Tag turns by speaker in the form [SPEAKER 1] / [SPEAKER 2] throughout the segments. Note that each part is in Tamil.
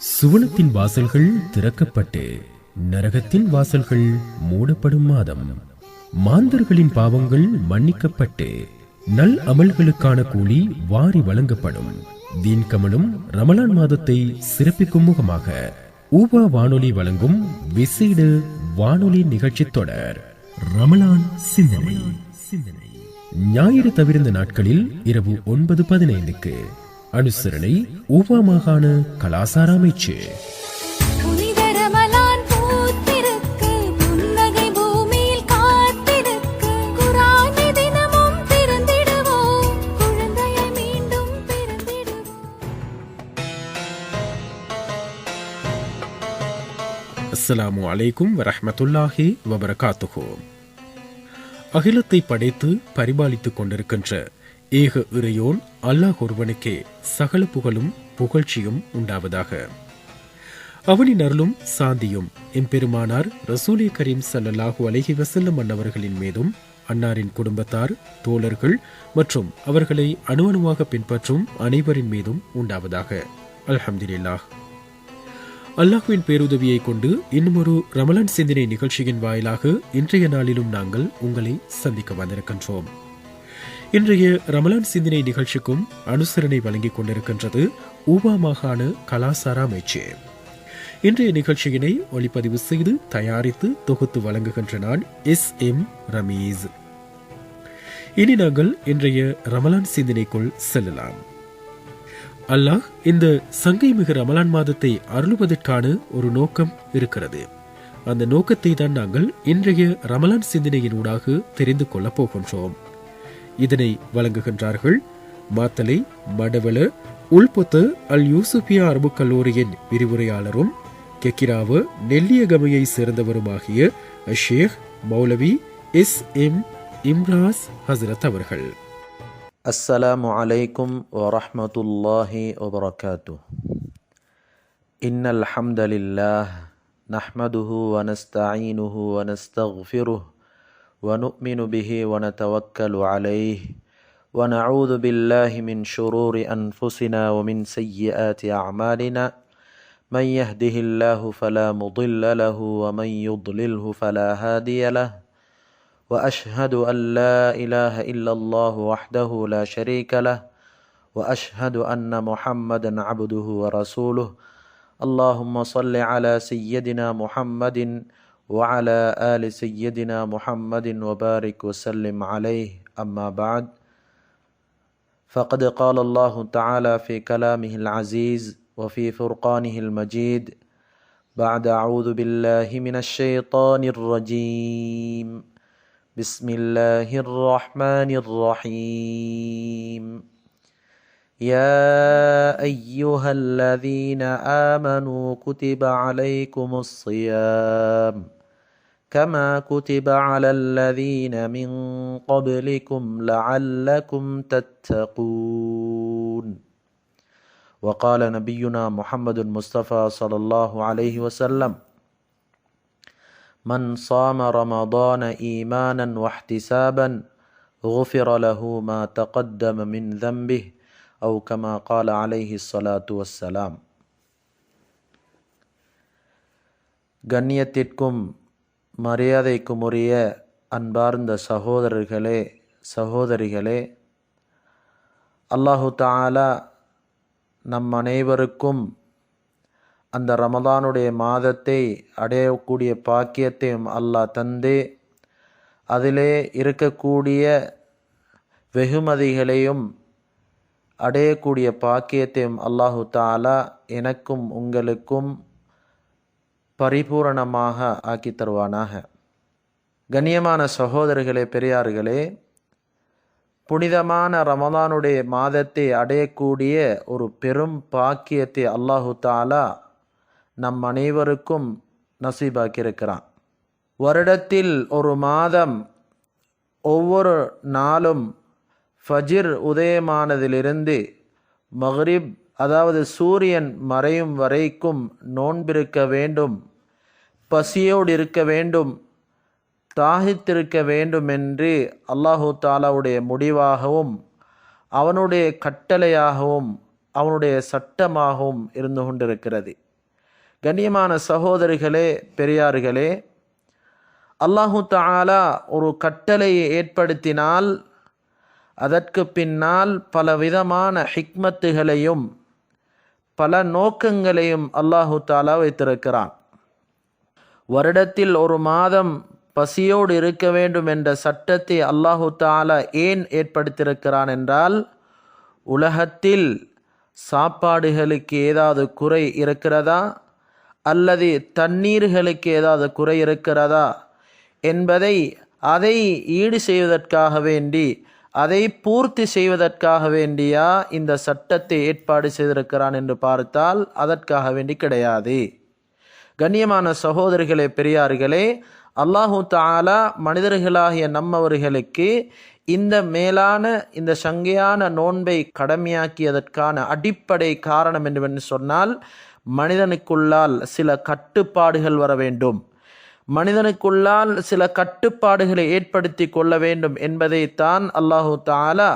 [SPEAKER 1] சுவனத்தின் வாசல்கள் திறக்கப்பட்டு நரகத்தின் வாசல்கள் மூடப்படும் மாதம். மாந்தர்களின் பாவங்கள் மன்னிக்கப்பட்டு நல் அமல்களுக்கான கூலி வாரி வழங்கப்படும். தீன் கமலும் ரமலான் மாதத்தை சிறப்பிக்கும் முகமாக ஊபா வானொலி வழங்கும் விசேட வானொலி நிகழ்ச்சி தொடர் ரமலான் சிந்தனை. ஞாயிறு தவிர்ந்த நாட்களில் இரவு 9:15 அனுசரணை ஊபா மாகாண கலாசார அமைச்சு. அஸ்ஸலாமு அலைக்கும் வரஹ்மத்துல்லாஹி வபரகாத்துஹு. அகிலத்தை படைத்து பரிபாலித்துக் கொண்டிருக்கின்ற ஏக இறையோன் அல்லாஹ் ஒருவனுக்கே சகல புகழும் புகழ்ச்சியும் உண்டாவதாக. அவனின் அருளும் சாந்தியும் எம்பெருமானார் ரசூலே கரீம் ஸல்லல்லாஹு அலைஹி வஸல்லம் அன்னவர்களின் மீதும், அன்னாரின் குடும்பத்தார், தோழர்கள் மற்றும் அவர்களை அணுவணுவாக பின்பற்றும் அனைவரின் மீதும் உண்டாவதாக. அல்ஹம்துலில்லாஹ். அல்லாஹ்வின் பேருதவியை கொண்டு இன்னும் ஒரு ரமலான் சிந்தனை நிகழ்ச்சியின் வாயிலாக இன்றைய நாளிலும் நாங்கள் உங்களை சந்திக்க வந்திருக்கின்றோம். இன்றைய ரமலான் சிந்தனை நிகழ்ச்சிக்கும் அனுசரணை வழங்கிக் கொண்டிருக்கின்றது ஊபா மாகாண கலாசார அமைச்சு. இன்றைய நிகழ்ச்சியினை ஒளிப்பதிவு செய்து தயாரித்து தொகுத்து வழங்குகின்ற நான் SM ரமீஸ். இனி நாங்கள் இன்றைய ரமலான் சிந்தனைக்குள் செல்லலாம். அல்லாஹ் இந்த சங்கை மிகு ரமலான் மாதத்தை அருளுவதற்கான ஒரு நோக்கம் இருக்கிறது. அந்த நோக்கத்தை தான் நாங்கள் இன்றைய ரமலான் சிந்தனையினூடாக தெரிந்து கொள்ளப் போகின்றோம். இதனை வழங்குகின்றார்கள் மாத்தலை மடவள உள்பொத்த அல் யூசுபியா அரபு கல்லூரியின் விரிவுரையாளரும் கெக்கிராவ நெல்லியகமையை சேர்ந்தவருமாகிய ஷேக் மௌலவி SM இம்ராஸ் ஹசரத் அவர்கள்.
[SPEAKER 2] السلام عليكم ورحمة الله وبركاته. إن الحمد لله نحمده ونستعينه ونستغفره ونؤمن به ونتوكل عليه ونعوذ بالله من شرور أنفسنا ومن سيئات أعمالنا من يهده الله فلا مضل له ومن يضلله فلا هادي له وأشهد أن لا إله إلا الله وحده لا شريك له وأشهد أن محمدا عبده ورسوله. اللهم صل على سيدنا محمد وعلى آل سيدنا محمد وبارك وسلم عليه. أما بعد، فقد قال الله تعالى في كلامه العزيز وفي فرقانه المجيد بعد أعوذ بالله من الشيطان الرجيم بسم الله الرحمن الرحيم. يا أيها الذين آمنوا كتب عليكم الصيام كما كتب على الذين من قبلكم لعلكم تتقون. وقال نبينا محمد المصطفى صلى الله عليه وسلم: من صام رمضان إيمانا واحتسابا غفر له ما تقدم من ذنبه أو كما قال عليه الصلاة والسلام. கண்ணியத்திற்கும் மரியாதைக்கும் உரிய அன்பார்ந்த சகோதரர்களே சகோதரிகளே, அல்லாஹு தஆலா நம் அனைவருக்கும் அந்த ரமதானுடைய மாதத்தை அடையக்கூடிய பாக்கியத்தையும் அல்லாஹ் தந்து, அதிலே இருக்கக்கூடிய வெகுமதிகளையும் அடையக்கூடிய பாக்கியத்தையும் அல்லாஹு தஆலா எனக்கும் உங்களுக்கும் பரிபூரணமாக ஆக்கி தருவானாக. கண்ணியமான சகோதரர்களே, பெரியார்களே, புனிதமான ரமதானுடைய மாதத்தை அடையக்கூடிய ஒரு பெரும் பாக்கியத்தை அல்லாஹு தஆலா நம் அனைவருக்கும் நசீபாக்கியிருக்கிறான். வருடத்தில் ஒரு மாதம் ஒவ்வொரு நாளும் ஃபஜ்ர் உதயமானதிலிருந்து மக்ரிப், அதாவது சூரியன் மறையும் வரைக்கும் நோன்பிருக்க வேண்டும், பசியோடு இருக்க வேண்டும், தாகித்திருக்க வேண்டும் என்று அல்லாஹு தஆலாவுடைய முடிவாகவும் அவனுடைய கட்டளையாகவும் அவனுடைய சட்டமாகவும் இருந்து கொண்டிருக்கிறது. கண்ணியமான சகோதரிகளே, பெரியார்களே, அல்லாஹு தஆலா ஒரு கட்டளையை ஏற்படுத்தினால் அதற்கு பின்னால் பல விதமான ஹிக்மத்துகளையும் பல நோக்கங்களையும் அல்லாஹு தஆலா வைத்திருக்கிறான். வருடத்தில் ஒரு மாதம் பசியோடு இருக்க வேண்டும் என்ற சட்டத்தை அல்லாஹு தஆலா ஏன் ஏற்படுத்தியிருக்கிறான் என்றால், உலகத்தில் சாப்பாடுகளுக்கு ஏதாவது குறை இருக்கிறதா அல்லது தண்ணீர்களுக்கு ஏதாவது குறை இருக்கிறதா என்பதை அதை ஈடு செய்வதற்காக வேண்டி, அதை பூர்த்தி செய்வதற்காக வேண்டியா இந்த சட்டத்தை ஏற்பாடு செய்திருக்கிறான் என்று பார்த்தால் அதற்காக வேண்டி கிடையாது. கண்ணியமான சகோதரிகளே, பெரியார்களே, அல்லாஹு தஆலா மனிதர்களாகிய நம்மவர்களுக்கு இந்த மேலான இந்த சங்கையான நோன்பை கடமையாக்கியதற்கான அடிப்படை காரணம் என்னவென்று சொன்னால், மனிதனுக்குள்ளால் சில கட்டுப்பாடுகள் வர வேண்டும், மனிதனுக்குள்ளால் சில கட்டுப்பாடுகளை ஏற்படுத்தி கொள்ள வேண்டும் என்பதைத்தான் அல்லாஹு தஆலா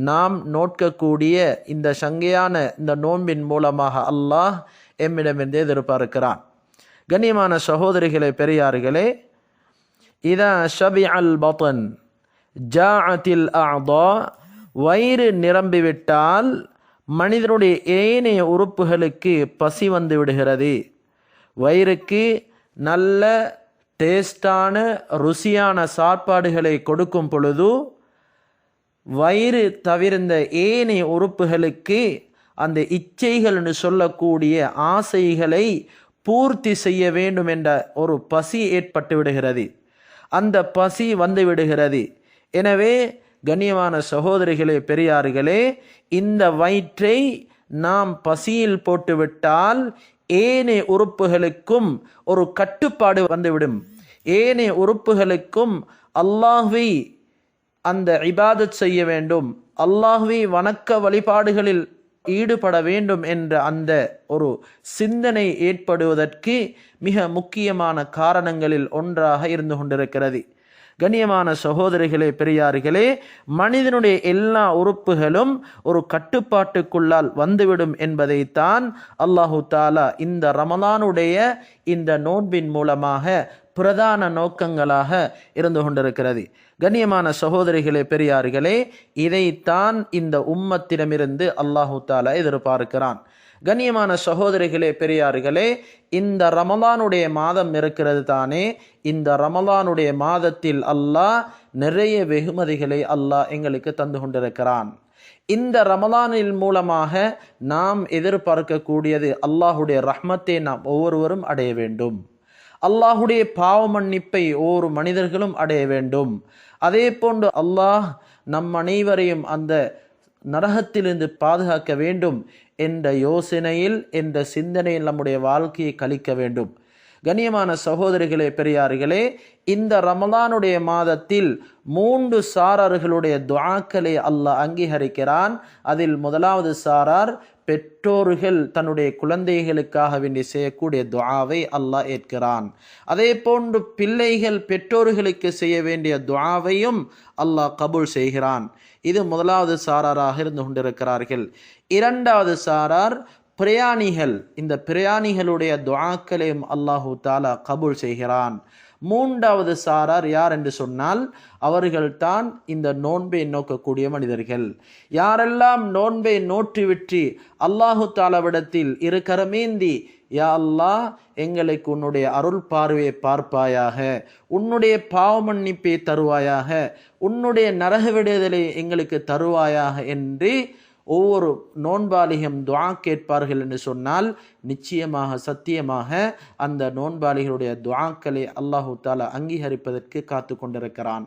[SPEAKER 2] நாம் நோக்கக்கூடிய இந்த சங்கையான இந்த நோன்பின் மூலமாக அல்லாஹ் எம்மிடமிருந்து எதிர்பார்க்கிறான். கண்ணியமான சகோதரிகளே, பெரியார்களே, இதா ஷபிஅல் பத்ன் ஜாஅத்தில் அஅதா, வயிறு நிரம்பிவிட்டால் மனிதனுடைய ஏனைய உறுப்புகளுக்கு பசி வந்து விடுகிறது. வயிறுக்கு நல்ல டேஸ்டான ருசியான சாப்பாடுகளை கொடுக்கும் பொழுது வயிறு தவிர்ந்த ஏனைய உறுப்புகளுக்கு அந்த இச்சைகள் என்று சொல்லக்கூடிய ஆசைகளை பூர்த்தி செய்ய வேண்டும் என்ற ஒரு பசி ஏற்பட்டு விடுகிறது, அந்த பசி வந்து விடுகிறது. எனவே கண்ணியமான சகோதரிகளே, பெரியார்களே, இந்த வயிற்றை நாம் பசியில் போட்டுவிட்டால் ஏனைய உறுப்புகளுக்கும் ஒரு கட்டுப்பாடு வந்துவிடும். ஏனைய உறுப்புகளுக்கும் அல்லாஹ்வை அந்த இபாதத் செய்ய வேண்டும், அல்லாஹ்வை வணக்க வழிபாடுகளில் ஈடுபட வேண்டும் என்ற அந்த ஒரு சிந்தனை ஏற்படுவதற்கு மிக முக்கியமான காரணங்களில் ஒன்றாக இருந்து கொண்டிருக்கிறது. கண்ணியமான சகோதரிகளே, பெரியார்களே, மனிதனுடைய எல்லா உறுப்புகளும் ஒரு கட்டுப்பாட்டுக்குள்ளால் வந்துவிடும் என்பதைத்தான் அல்லாஹு தஆலா இந்த ரமலானுடைய இந்த நோன்பின் மூலமாக பிரதான நோக்கங்களாக இருந்து கொண்டிருக்கிறது. கண்ணியமான சகோதரிகளே, பெரியார்களே, இதைத்தான் இந்த உம்மத்திடமிருந்து அல்லாஹு தஆலா எதிர்பார்க்கிறான். கண்ணியமான சகோதரிகளே, பெரியார்களே, இந்த ரமலானுடைய மாதம் இருக்கிறது தானே, இந்த ரமலானுடைய மாதத்தில் அல்லாஹ் நிறைய வெகுமதிகளை அல்லாஹ் எங்களுக்கு தந்து கொண்டிருக்கிறான். இந்த ரமலானின் மூலமாக நாம் எதிர்பார்க்கக்கூடியது அல்லாஹுடைய ரஹ்மத்தை நாம் ஒவ்வொருவரும் அடைய வேண்டும், அல்லாஹுடைய பாவ மன்னிப்பை ஒவ்வொரு மனிதர்களும் அடைய வேண்டும். அதே போன்று அல்லாஹ் நம் அனைவரையும் அந்த நரகத்திலிருந்து பாதுகாக்க வேண்டும் என்ற யோசனையில், என்ற சிந்தனையில் நம்முடைய வாழ்க்கையை கழிக்க வேண்டும். கண்ணியமான சகோதரிகளே, பெரியார்களே, இந்த ரமலானுடைய மாதத்தில் 3 சாரார்களுடைய துஆக்களை அல்லாஹ் அங்கீகரிக்கிறான். அதில் முதலாவது சாரார் பெற்றோர்கள் தன்னுடைய குழந்தைகளுக்காக வேண்டி செய்யக்கூடிய துஆவை அல்லாஹ் ஏற்கிறான். அதே போன்று பிள்ளைகள் பெற்றோர்களுக்கு செய்ய வேண்டிய துஆவையும் அல்லாஹ் கபூல் செய்கிறான். இது முதலாவது சாராராக இருந்து கொண்டிருக்கிறார்கள். இரண்டாவது சாரார் பிரயாணிகள், இந்த பிரயாணிகளுடைய துஆக்களையும் அல்லாஹு தஆலா கபூல் செய்கிறான். மூன்றாவது சாரார் யார் என்று சொன்னால் அவர்கள்தான் இந்த நோன்பை நோக்கக்கூடிய மனிதர்கள். யாரெல்லாம் நோன்பை நோற்றுவிட்டு அல்லாஹு தஆலாவிடத்தில் இரு கரமேந்தி, யா அல்லாஹ் எங்களுக்கு உன்னுடைய அருள் பார்வையை பார்ப்பாயாக, உன்னுடைய பாவ மன்னிப்பை தருவாயாக, உன்னுடைய நரக விடுதலை எங்களுக்கு தருவாயாக என்று ஒவ்வொரு நோன்பாளிகளும் துஆ கேட்பார்கள் என்று சொன்னால் நிச்சயமாக சத்தியமாக அந்த நோன்பாளிகளுடைய துஆக்களை அல்லாஹு தஆலா அங்கீகரிப்பதற்கு காத்து கொண்டிருக்கிறான்.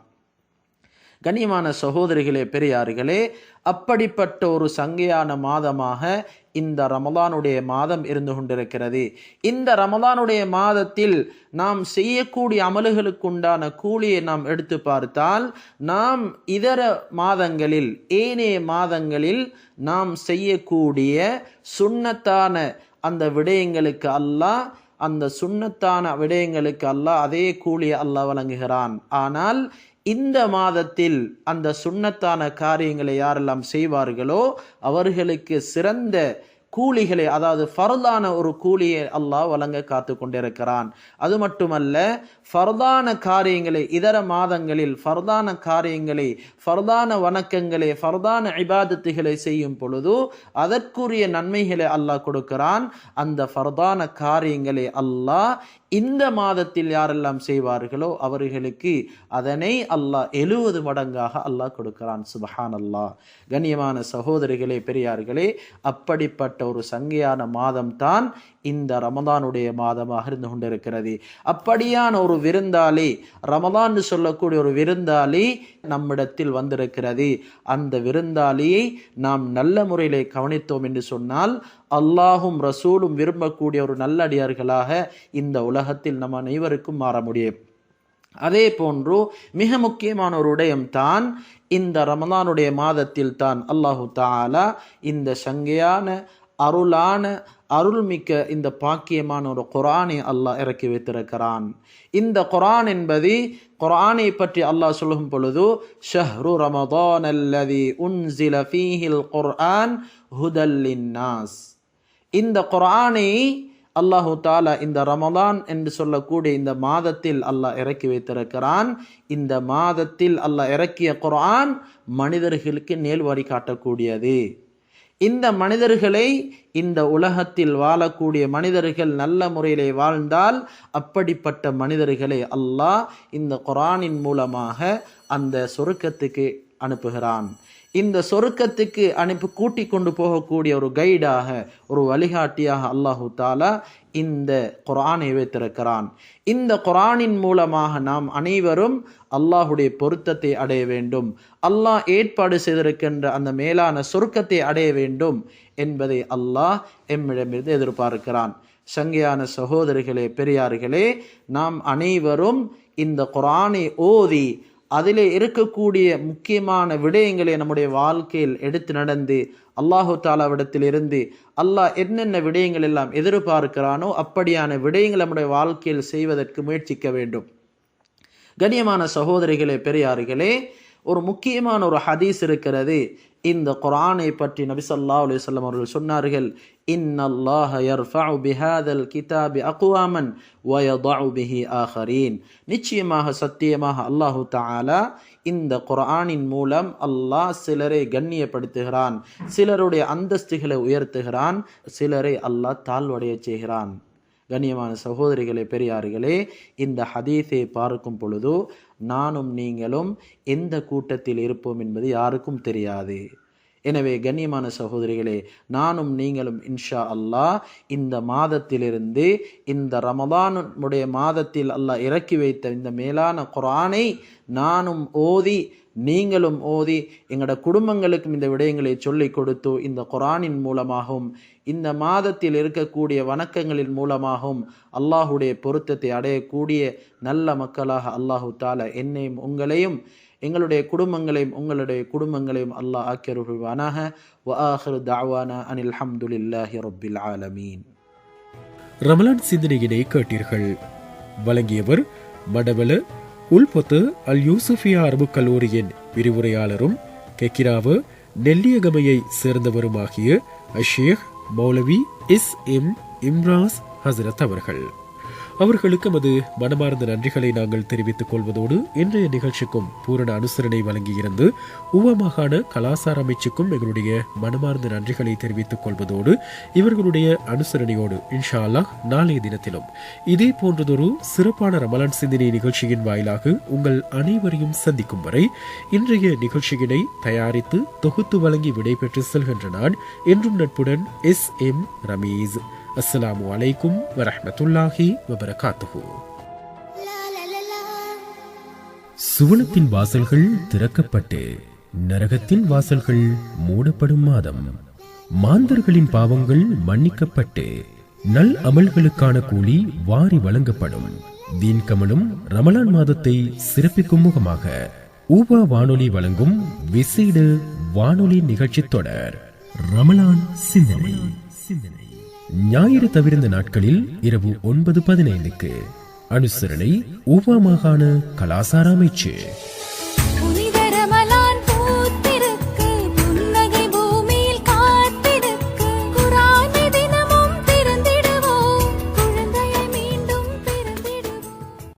[SPEAKER 2] கண்ணியமான சகோதரிகளே, பெரியார்களே, அப்படிப்பட்ட ஒரு சங்கையான மாதமாக இந்த ரமலானுடைய மாதம் இருந்து கொண்டிருக்கிறது. இந்த ரமலானுடைய மாதத்தில் நாம் செய்யக்கூடிய அமல்களுக்குண்டான கூலியை நாம் எடுத்து பார்த்தால், நாம் இதர மாதங்களில், ஏனைய மாதங்களில் நாம் செய்யக்கூடிய சுன்னத்தான அந்த விடயங்களுக்கு அல்லாஹ், அந்த சுன்னத்தான விடயங்களுக்கு அல்லாஹ் அதே கூலியை அல்லாஹ் வழங்குகிறான். ஆனால் இந்த மாதத்தில் அந்த சுன்னத்தான காரியங்களை யாரெல்லாம் செய்வார்களோ அவர்களுக்கு சிறந்த கூலிகளை, அதாவது ஃபர்தான ஒரு கூலியை அல்லாஹ் வழங்க காத்து கொண்டிருக்கிறான். அது மட்டுமல்ல, ஃபர்தான காரியங்களை இதர மாதங்களில் ஃபர்தான காரியங்களை, ஃபர்தான வணக்கங்களை, ஃபர்தான இபாதத்துகளை செய்யும் பொழுது அதற்குரிய நன்மைகளை அல்லாஹ் கொடுக்கிறான். அந்த ஃபர்தான காரியங்களை அல்லாஹ் இந்த மாதத்தில் யாரெல்லாம் செய்வார்களோ அவர்களுக்கு அதனை அல்லாஹ் 70 மடங்காக அல்லாஹ் கொடுக்கிறான். சுப்ஹானல்லாஹ். கண்ணியமான சகோதரிகளே, பெரியார்களே, அப்படிப்பட்ட ஒரு சங்கையான மாதம் தான் இந்த ரமதானுடைய மாதமாக இருந்து கொண்டிருக்கிறது. அப்படியான ஒரு விருந்தாளி, ரமதான் சொல்லக்கூடிய ஒரு விருந்தாளி நம்மிடத்தில் வந்திருக்கிறது. அந்த விருந்தாளியை நாம் நல்ல முறையிலே கவனித்தோம் என்று சொன்னால் அல்லாஹும் ரசூலும் விரும்பக்கூடிய ஒரு நல்லடியார்களாக இந்த உலகத்தில் நம்ம அனைவருக்கும் மாற முடியும். அதே போன்று மிக முக்கியமான ஒரு விடயம் தான், இந்த ரமதானுடைய மாதத்தில் தான் அல்லாஹு தஆலா இந்த சங்கையான அருளான அருள்மிக்க இந்த பாக்கியமான ஒரு குர்ஆனை அல்லாஹ் இறக்கி வைத்திருக்கிறான். இந்த குர்ஆன் என்பது, குர்ஆனை பற்றி அல்லாஹ் சொல்லும் பொழுது, ஷஹ்ரு ரமதான் அல்லதி உன்சில ஃபீஹில் குர்ஆன் ஹுதல் லின்னாஸ். இந்த குர்ஆனை அல்லாஹு தஆலா இந்த ரமதான் என்று சொல்லக்கூடிய இந்த மாதத்தில் அல்லாஹ் இறக்கி வைத்திருக்கிறான். இந்த மாதத்தில் அல்லாஹ் இறக்கிய குர்ஆன் மனிதர்களுக்கு நேர் வழி காட்டக்கூடியது. இந்த மனிதர்களை, இந்த உலகத்தில் வாழக்கூடிய மனிதர்கள் நல்ல முறையிலே வாழ்ந்தால் அப்படிப்பட்ட மனிதர்களை அல்லாஹ் இந்த குர்ஆனின் மூலமாக அந்த சொர்க்கத்துக்கு அனுப்புகிறான். இந்த சொர்க்கத்துக்கு கூட்டி கொண்டு போகக்கூடிய ஒரு கைடாக, ஒரு வழிகாட்டியாக அல்லாஹு தஆலா இந்த குர்ஆனை வைத்திருக்கிறான். இந்த குர்ஆனின் மூலமாக நாம் அனைவரும் அல்லாஹுடைய பொருத்தத்தை அடைய வேண்டும், அல்லாஹ் ஏற்பாடு செய்திருக்கின்ற அந்த மேலான சொர்க்கத்தை அடைய வேண்டும் என்பதை அல்லாஹ் எம்மிடமிருந்து எதிர்பார்க்கிறான். சங்கையான சகோதரிகளே, பெரியார்களே, நாம் அனைவரும் இந்த குர்ஆனை ஓதி அதிலே இருக்கக்கூடிய முக்கியமான விடயங்களை நம்முடைய வாழ்க்கையில் எடுத்து நடந்து அல்லாஹு தஆலாவிடத்தில் இருந்து அல்லாஹ் என்னென்ன விடயங்கள் எல்லாம் எதிர்பார்க்கிறானோ அப்படியான விடயங்கள் நம்முடைய வாழ்க்கையில் செய்வதற்கு முயற்சிக்க வேண்டும். கண்ணியமான சகோதரிகளே, பெரியார்களே, ஒரு முக்கியமான ஒரு ஹதீஸ் இருக்கிறது. இந்த குர்ஆனை பற்றி நபி ஸல்லல்லாஹு அலைஹி வஸல்லம் அவர்கள் சொன்னார்கள், இன்னல்லாஹ யர்ஃபஉ பிஹாதல் கிதாபி அக்வாமன் வ யதஉ பிஹி ஆகரீன். நிச்சயமாக, சத்தியமாக அல்லாஹு தஆலா இந்த குர்ஆனின் மூலம் அல்லாஹ் சிலரை கண்ணியப்படுத்துகிறான், சிலருடைய அந்தஸ்துகளை உயர்த்துகிறான், சிலரை அல்லாஹ் தாழ்வடைய செய்கிறான். கண்ணியமான சகோதரிகளே, பெரியார்களே, இந்த ஹதீஸை பார்க்கும் பொழுது நானும் நீங்களும் எந்த கூட்டத்தில் இருப்போம் என்பது யாருக்கும் தெரியாது. எனவே கண்ணியமான சகோதரிகளே, நானும் நீங்களும் இன்ஷா அல்லாஹ் இந்த மாதத்திலிருந்து, இந்த ரமதானுடைய மாதத்தில் அல்லாஹ் இறக்கி வைத்த இந்த மேலான குர்ஆனை நானும் ஓதி, நீங்களும் ஓதி, எங்களோட குடும்பங்களுக்கும் இந்த விடயங்களை சொல்லிக் கொடுத்து, இந்த குர்ஆனின் மூலமாகவும் இந்த மாதத்தில் இருக்கக்கூடிய வணக்கங்களின் மூலமாகவும் அல்லாஹுடைய பொருத்தத்தை அடையக்கூடிய நல்ல மக்களாக அல்லாஹு தஆலா என்னையும் உங்களையும், எங்களுடைய குடும்பங்களையும் உங்களுடைய குடும்பங்களையும் அல்லாஹ் ஆக்கியருள்வானாக. வ ஆகிரு தஅவானா அனில் ஹம்துலில்லாஹி ரப்பில் ஆலமீன்.
[SPEAKER 1] ரமலான் சிந்தனையினை கேட்டீர்கள். வழங்கியவர் மடவல உல்பொத்து அல் யூசுஃபியா அரபு கல்லூரியின் விரிவுரையாளரும் கெக்கிராவு நெல்லியகமையை சேர்ந்தவருமாகிய அஷேக் மௌலவி எஸ்.எம். இம்ராஸ் ஹசரத் அவர்கள். அவர்களுக்கு நமது மனமார்ந்த நன்றிகளை நாங்கள் தெரிவித்துக் கொள்வதோடு இன்றைய நிகழ்ச்சிக்கும் பூரண அனுசரணை வழங்கியிருந்து உவ மாகாண கலாசார அமைச்சுக்கும் எங்களுடைய மனமார்ந்த நன்றிகளை தெரிவித்துக் கொள்வதோடு இவர்களுடைய அனுசரணையோடு இன்ஷா அல்லாஹ் நாளைய தினத்திலும் இதே போன்றதொரு சிறப்பான ரமலான் சிந்தனை நிகழ்ச்சியின் வாயிலாக உங்கள் அனைவரையும் சந்திக்கும் வரை இன்றைய நிகழ்ச்சியினை தயாரித்து தொகுத்து வழங்கி விடைபெற்று செல்கின்ற நான் என்றும் நட்புடன் எஸ்.எம். ரமீஸ். அஸ்ஸலாமு அலைக்கும் வரஹ்மத்துல்லாஹி வபரகாத்துஹு. சுவனத்தின் வாசல்கள் திறக்கப்பட்டு நரகத்தின் வாசல்கள் மூடப்படும் மாதம். மாந்தர்களின் பாவங்கள் மன்னிக்கப்பட்டு நல் அமல்களுக்கான கூலி வாரி வழங்கப்படும். தீன் கமலும் ரமலான் மாதத்தை சிறப்பிக்கும் முகமாக ஊபா வானொலி வழங்கும் விசேட வானொலி நிகழ்ச்சி தொடர் ரமலான் சிந்தனை. ஞாயிறு தவிர்ந்த நாட்களில் இரவு 9:15 அனுசரணை ஊபா மாகாண கலாசார அமைச்சு.